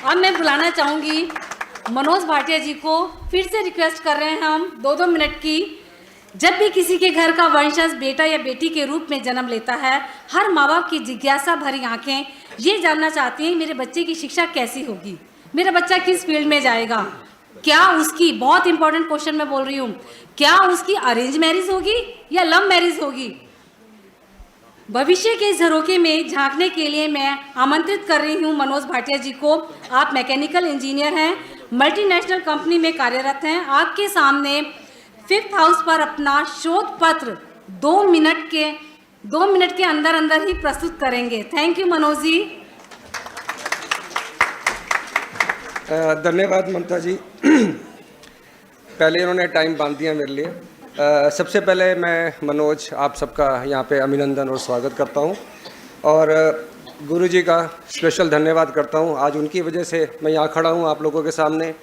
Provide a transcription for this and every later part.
अब मैं बुलाना चाहूँगी मनोज भाटिया जी को। फिर से रिक्वेस्ट कर रहे हैं हम 2-2 मिनट की। जब भी किसी के घर का वंशज बेटा या बेटी के रूप में जन्म लेता है, हर माँ बाप की जिज्ञासा भरी आंखें ये जानना चाहती हैं मेरे बच्चे की शिक्षा कैसी होगी, मेरा बच्चा किस फील्ड में जाएगा, क्या उसकी, बहुत इंपॉर्टेंट क्वेश्चन मैं बोल रही हूँ, क्या उसकी अरेंज मैरिज होगी या लव मैरिज होगी। भविष्य के झरोखे में झांकने के लिए मैं आमंत्रित कर रही हूं मनोज भाटिया जी को। आप मैकेनिकल इंजीनियर हैं, मल्टीनेशनल कंपनी में कार्यरत हैं। आपके सामने 5th हाउस पर अपना शोध पत्र 2 मिनट के अंदर अंदर ही प्रस्तुत करेंगे। Thank you Manoj ji. धन्यवाद ममता जी। पहले इन्होंने टाइम बांध दिया मेरे लिए। सबसे पहले मैं मनोज आप सबका यहाँ पे अभिनंदन और स्वागत करता हूँ और गुरुजी का स्पेशल धन्यवाद करता हूँ। आज उनकी वजह से मैं यहाँ खड़ा हूँ आप लोगों के सामने।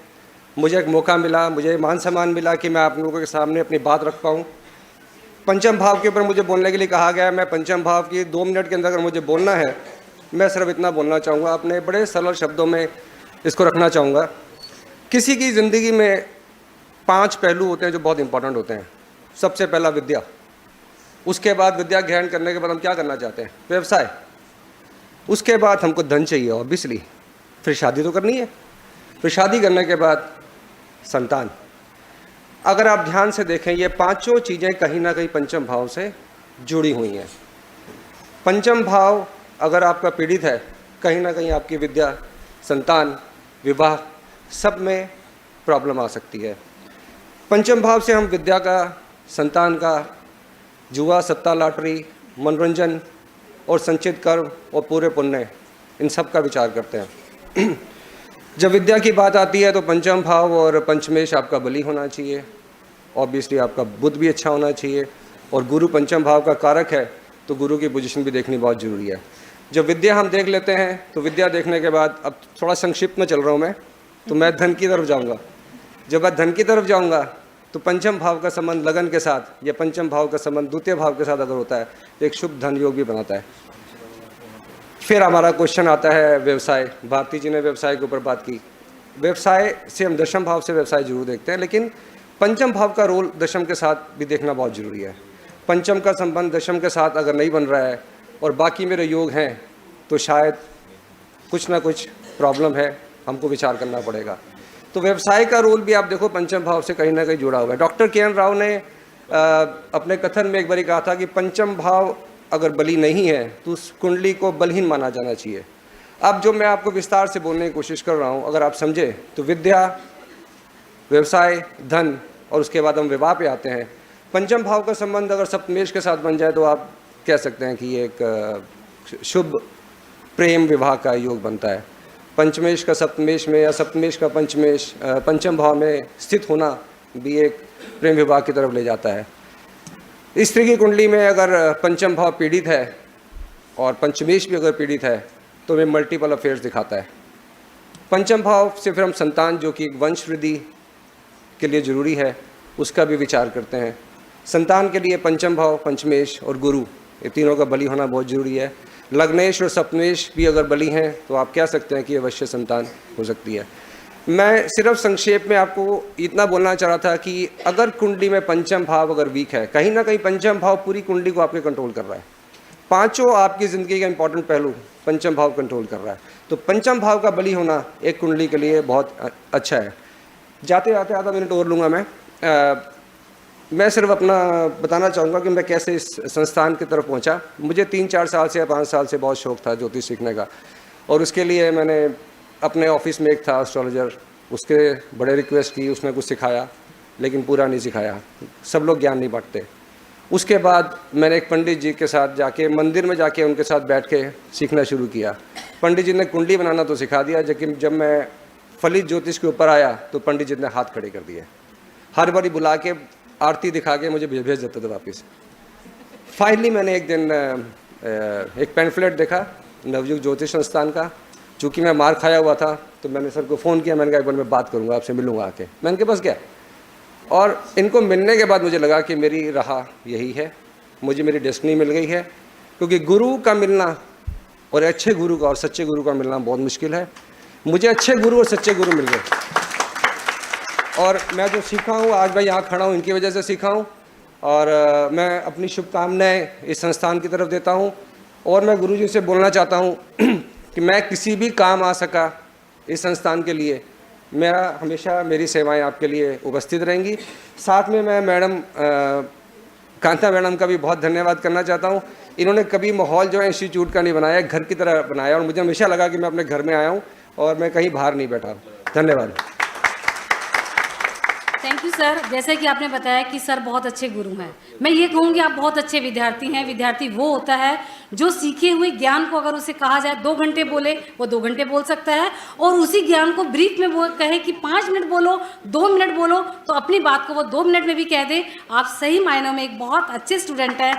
मुझे एक मौका मिला, मुझे मान सम्मान मिला कि मैं आप लोगों के सामने अपनी बात रख पाऊँ। पंचम भाव के ऊपर मुझे बोलने के लिए कहा गया है। मैं पंचम भाव की 2 मिनट के अंदर अगर मुझे बोलना है, मैं सिर्फ इतना बोलना चाहूँगा, अपने बड़े सरल शब्दों में इसको रखना चाहूँगा। किसी की ज़िंदगी में 5 पहलू होते हैं जो बहुत इंपॉर्टेंट होते हैं। सबसे पहला विद्या, उसके बाद विद्या ग्रहण करने के बाद हम क्या करना चाहते हैं, व्यवसाय, उसके बाद हमको धन चाहिए ऑब्वियसली, फिर शादी तो करनी है, फिर शादी करने के बाद संतान। अगर आप ध्यान से देखें ये 5 चीज़ें कहीं ना कहीं पंचम भाव से जुड़ी हुई हैं। पंचम भाव अगर आपका पीड़ित है, कहीं ना कहीं आपकी विद्या, संतान, विवाह सब में प्रॉब्लम आ सकती है। पंचम भाव से हम विद्या का, संतान का, जुआ, सट्टा, लॉटरी, मनोरंजन और संचित कर्म और पूरे पुण्य, इन सब का विचार करते हैं। जब विद्या की बात आती है तो पंचम भाव और पंचमेश आपका बली होना चाहिए, ऑब्वियसली आपका बुद्ध भी अच्छा होना चाहिए, और गुरु पंचम भाव का कारक है तो गुरु की पोजीशन भी देखनी बहुत ज़रूरी है। जब विद्या हम देख लेते हैं तो विद्या देखने के बाद, अब थोड़ा संक्षिप्त में चल रहा हूँ मैं, तो मैं धन की तरफ जाऊँगा। जब मैं धन की तरफ जाऊँगा तो पंचम भाव का संबंध लगन के साथ या पंचम भाव का संबंध द्वितीय भाव के साथ अगर होता है तो एक शुभ धन योग भी बनाता है। फिर हमारा क्वेश्चन आता है व्यवसाय। भारती जी ने व्यवसाय के ऊपर बात की। व्यवसाय से हम दशम भाव से व्यवसाय जरूर देखते हैं, लेकिन पंचम भाव का रोल दशम के साथ भी देखना बहुत ज़रूरी है। पंचम का संबंध दशम के साथ अगर नहीं बन रहा है और बाकी मेरे योग हैं तो शायद कुछ ना कुछ प्रॉब्लम है, हमको विचार करना पड़ेगा। तो व्यवसाय का रोल भी आप देखो पंचम भाव से कहीं ना कहीं जुड़ा हुआ है। Doctor K. N.. राव ने अपने कथन में एक बार कहा था कि पंचम भाव अगर बली नहीं है तो उस कुंडली को बलहीन माना जाना चाहिए। अब जो मैं आपको विस्तार से बोलने की कोशिश कर रहा हूँ, अगर आप समझे तो विद्या, व्यवसाय, धन और उसके बाद हम विवाह पे आते हैं। पंचम भाव का संबंध अगर सप्तमेश के साथ बन जाए तो आप कह सकते हैं कि ये एक शुभ प्रेम विवाह का योग बनता है। पंचमेश का सप्तमेश में या सप्तमेश का पंचमेश पंचम भाव में स्थित होना भी एक प्रेम विवाह की तरफ ले जाता है। स्त्री की कुंडली में अगर पंचम भाव पीड़ित है और पंचमेश भी अगर पीड़ित है तो वे मल्टीपल अफेयर्स दिखाता है। पंचम भाव से फिर हम संतान, जो कि वंश वृद्धि के लिए ज़रूरी है, उसका भी विचार करते हैं। संतान के लिए पंचम भाव, पंचमेश और गुरु, ये तीनों का बली होना बहुत ज़रूरी है। लग्नेश और सप्तमेश भी अगर बली हैं तो आप कह सकते हैं कि अवश्य संतान हो सकती है। मैं सिर्फ संक्षेप में आपको इतना बोलना चाह रहा था कि अगर कुंडली में पंचम भाव अगर वीक है, कहीं ना कहीं पंचम भाव पूरी कुंडली को आपके कंट्रोल कर रहा है। 5 आपकी ज़िंदगी का इंपॉर्टेंट पहलू पंचम भाव कंट्रोल कर रहा है, तो पंचम भाव का बली होना एक कुंडली के लिए बहुत अच्छा है। जाते जाते आधा मिनट और लूँगा मैं सिर्फ अपना बताना चाहूँगा कि मैं कैसे इस संस्थान की तरफ पहुँचा। मुझे 3-4 साल से या 5 साल से बहुत शौक़ था ज्योतिष सीखने का, और उसके लिए मैंने अपने ऑफिस में एक था एस्ट्रोलॉजर, उसके बड़े रिक्वेस्ट की, उसने कुछ सिखाया लेकिन पूरा नहीं सिखाया। सब लोग ज्ञान नहीं बांटते। उसके बाद मैंने एक पंडित जी के साथ जाके मंदिर में जाके उनके साथ बैठ के सीखना शुरू किया। पंडित जी ने कुंडली बनाना तो सिखा दिया, लेकिन जब मैं फलित ज्योतिष के ऊपर आया तो पंडित जी ने हाथ खड़े कर दिए। हर बारी बुला के आरती दिखा के मुझे भेज देते थे वापस। फाइनली मैंने एक दिन एक पैम्फलेट देखा नवयुग ज्योतिष संस्थान का। चूँकि मैं मार खाया हुआ था तो मैंने सर को फ़ोन किया। मैंने कहा एक बार मैं बात करूँगा, आपसे मिलूँगा आके। मैं इनके पास गया और इनको मिलने के बाद मुझे लगा कि मेरी राह यही है, मुझे मेरी डेस्टिनी मिल गई है। क्योंकि गुरु का मिलना और अच्छे गुरु का और सच्चे गुरु का मिलना बहुत मुश्किल है। मुझे अच्छे गुरु और सच्चे गुरु मिल गए, और मैं जो सीखा हूँ आज मैं यहाँ खड़ा हूँ इनकी वजह से सीखा हूँ। और मैं अपनी शुभकामनाएं इस संस्थान की तरफ देता हूँ, और मैं गुरुजी से बोलना चाहता हूँ कि मैं किसी भी काम आ सका इस संस्थान के लिए, मेरा हमेशा मेरी सेवाएं आपके लिए उपस्थित रहेंगी। साथ में मैं मैडम कांता मैडम का भी बहुत धन्यवाद करना चाहता हूँ। इन्होंने कभी माहौल जो है इंस्टीट्यूट का नहीं बनाया, घर की तरह बनाया, और मुझे हमेशा लगा कि मैं अपने घर में आया हूँ और मैं कहीं बाहर नहीं बैठा हूँ। धन्यवाद। Thank you sir. जैसे कि आपने बताया कि सर बहुत अच्छे गुरु हैं, मैं ये कहूँगी आप बहुत अच्छे विद्यार्थी हैं। विद्यार्थी वो होता है जो सीखे हुए ज्ञान को अगर उसे कहा जाए 2 घंटे बोले, वो 2 घंटे बोल सकता है, और उसी ज्ञान को ब्रीफ में वो कहे कि 5 मिनट बोलो, 2 मिनट बोलो, तो अपनी बात को वो 2 मिनट में भी कह दे। आप सही मायनों में एक बहुत अच्छे स्टूडेंट हैं।